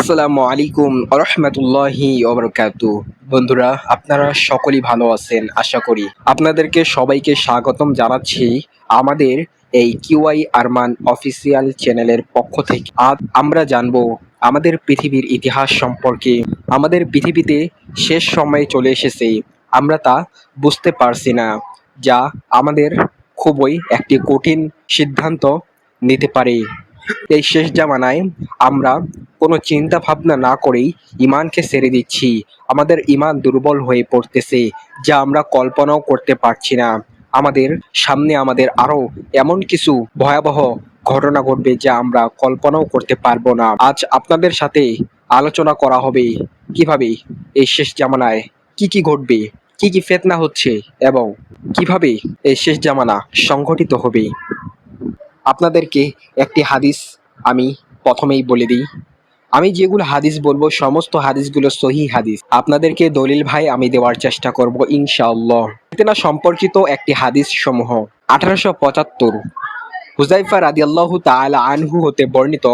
আসসালামু আলাইকুম রহমতুল্লাহি ওবরকাতু। বন্ধুরা, আপনারা সকলেই ভালো আছেন আশা করি। আপনাদেরকে সবাইকে স্বাগতম জানাচ্ছি আমাদের এই কিউআই আরমান অফিসিয়াল চ্যানেলের পক্ষ থেকে। আজ আমরা জানবো আমাদের পৃথিবীর ইতিহাস সম্পর্কে। আমাদের পৃথিবীতে শেষ সময় চলে এসেছে, আমরা তা বুঝতে পারছি না, যা আমাদের খুবই একটি কঠিন সিদ্ধান্ত নিতে পারে। এই শেষ জামানায় আমরা কোনো চিন্তা ভাবনা না করেই ইমানকে ছেড়ে দিচ্ছি। আমাদের ইমান দুর্বল হয়ে পড়তেছে, যা আমরা কল্পনাও করতে পারছি না। আমাদের সামনে আমাদের আরো এমন কিছু ভয়াবহ ঘটনা ঘটবে যা আমরা কল্পনাও করতে পারবো না। আজ আপনাদের সাথে আলোচনা করা হবে কিভাবে এই শেষ জামানায় কি কি ঘটবে, কি কি ফিতনা হচ্ছে এবং কিভাবে এই শেষ জামানা সংঘটিত হবে। আপনাদেরকে একটি হাদিস আমি প্রথমেই বলে দিই। আমি যেগুলো হাদিস বলবো সমস্ত হাদিসগুলো সহিহ হাদিস। আপনাদেরকে দলিল ভাই আমি দেওয়ার চেষ্টা করব ইনশাআল্লাহ। ফিতনা সম্পর্কিত একটি হাদিস সমূহ 1875 হুযায়ফা রাদিয়াল্লাহু তাআলা আনহু হতে বর্ণিত,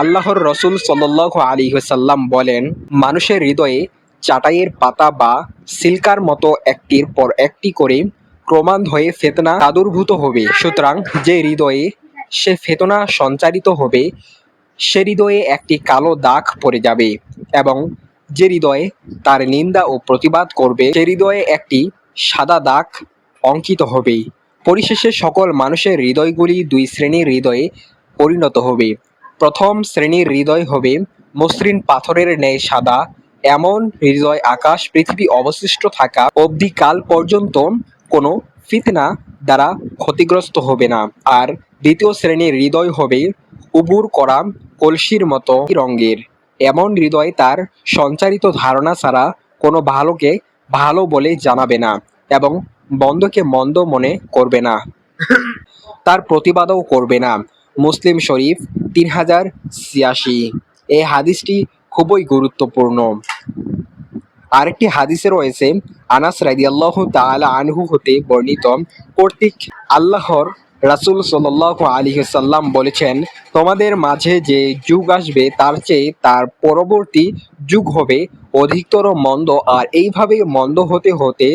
আল্লাহর রাসূল সাল্লাল্লাহু আলাইহি ওয়াসাল্লাম বলেন, মানুষের হৃদয়ে চাটাইয়ের পাতা বা সিল্কার মতো একটির পর একটি করে ক্রমান্বয়ে ফিতনা প্রাদুর্ভূত হবে। সুতরাং যে হৃদয়ে সে ফিতনা সঞ্চারিত হবে সে হৃদয়ে একটি কালো দাগ পড়ে যাবে, এবং যে হৃদয়ে তার নিন্দা ও প্রতিবাদ করবে সে হৃদয়ে একটি সাদা দাগ অঙ্কিত হবে। পরিশেষে সকল মানুষের হৃদয়গুলি দুই শ্রেণীর হৃদয়ে পরিণত হবে। প্রথম শ্রেণীর হৃদয় হবে মসৃণ পাথরের ন্যায় সাদা। এমন হৃদয় আকাশ পৃথিবী অবশিষ্ট থাকা অবধি কাল পর্যন্ত কোনো ফিতনা দ্বারা ক্ষতিগ্রস্ত হবে না। আর দ্বিতীয় শ্রেণীর হৃদয় হবে উবুর করা কলসির মতো রঙের। এমন হৃদয় তার সঞ্চারিত ধারণা ছাড়া কোনো ভালোকে ভালো বলে জানাবে না এবং মন্দকে মন্দ মনে করবে না, তার প্রতিবাদও করবে না। মুসলিম শরীফ 3086। এই হাদিসটি খুবই গুরুত্বপূর্ণ। আরেকটি হাদিসে রয়েছে, আনাস রাদিয়াল্লাহু তাআলা আনহু হতে বর্ণিত কর্তৃক আল্লাহর রাসূল সাল্লাল্লাহু আলাইহি ওয়াসাল্লাম বলেছেন, তোমাদের মাঝে যে যুগ আসবে তার চেয়ে তার পরবর্তী যুগ হবে অধিকতর মন্দ, আর এইভাবে মন্দ হতে হতে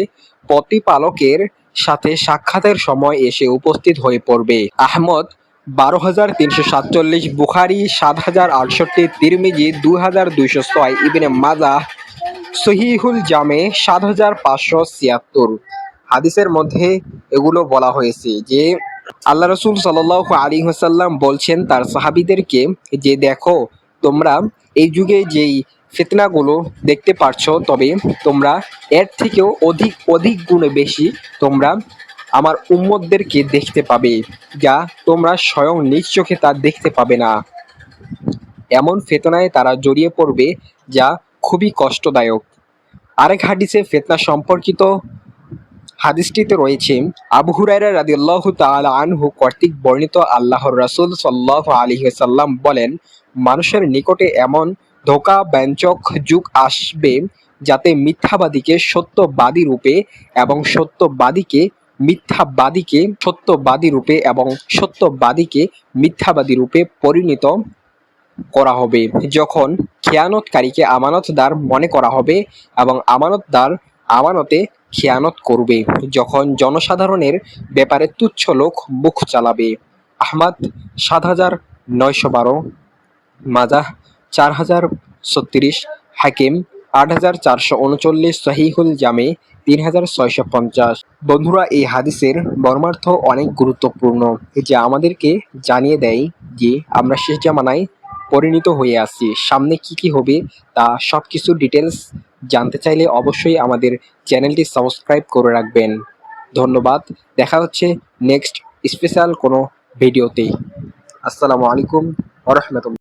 প্রতিপালকের সাথে সাক্ষাতের সময় এসে উপস্থিত হয়ে পড়বে। আহমদ 12347, বুখারী 7068, তিরমিজি 2206, ইবনে মাজাহ সহিহুল জামে 7576। হাদিসের মধ্যে এগুলো বলা হয়েছে যে আল্লাহ রাসূল সাল্লাল্লাহু আলাইহি ওয়াসাল্লাম বলছেন তার সাহাবীদেরকে যে দেখো, তোমরা এই যুগে যেই ফিতনাগুলো দেখতে পারছো, তবে তোমরা এর থেকেও অধিক অধিক গুণে বেশি তোমরা আমার উম্মতদেরকে দেখতে পাবে, যা তোমরা স্বয়ং নিজ চোখে তা দেখতে পাবে না। এমন ফিতনায় তারা জড়িয়ে পড়বে যা খুবই কষ্টদায়ক। আরেক হাদিসে ফিতনা সম্পর্কিত হাদিসটিতে রয়েছে, আবু হুরায়রা রাদিয়াল্লাহু তাআলা আনহু কর্তৃক বর্ণিত, আল্লাহর রাসূল সাল্লাল্লাহু আলাইহি ওয়াসাল্লাম বলেন, মানুষের নিকটে এমন ধোঁকা ব্যঞ্জক যুগ আসবে যাতে মিথ্যাবাদীকে সত্যবাদী রূপে এবং সত্যবাদীকে মিথ্যাবাদী রূপে পরিণত করা হবে। যখন খেয়ানতকারীকে আমানতদার মনে করা হবে এবং আমানতদার আমানতে খেয়ানত করবে, যখন জনসাধারণের ব্যাপারে তুচ্ছ লোক মুখ চালাবে। আহমদ 7912, মাজাহ 4036, হাকিম 8439, সহিহুল জামে 3650। বন্ধুরা, এই হাদিসের মর্মার্থ অনেক গুরুত্বপূর্ণ, যা আমাদেরকে জানিয়ে দেয় যে আমরা শেষ জামানায় পরিণত হয়ে আসছি। সামনে কি কি হবে তা সবকিছু ডিটেলস জানতে চাইলে অবশ্যই আমাদের চ্যানেলটি সাবস্ক্রাইব করে রাখবেন। ধন্যবাদ। দেখা হচ্ছে নেক্সট স্পেশাল কোনো ভিডিওতে। আসসালামু আলাইকুম ওয়া রাহমাতুল্লাহ।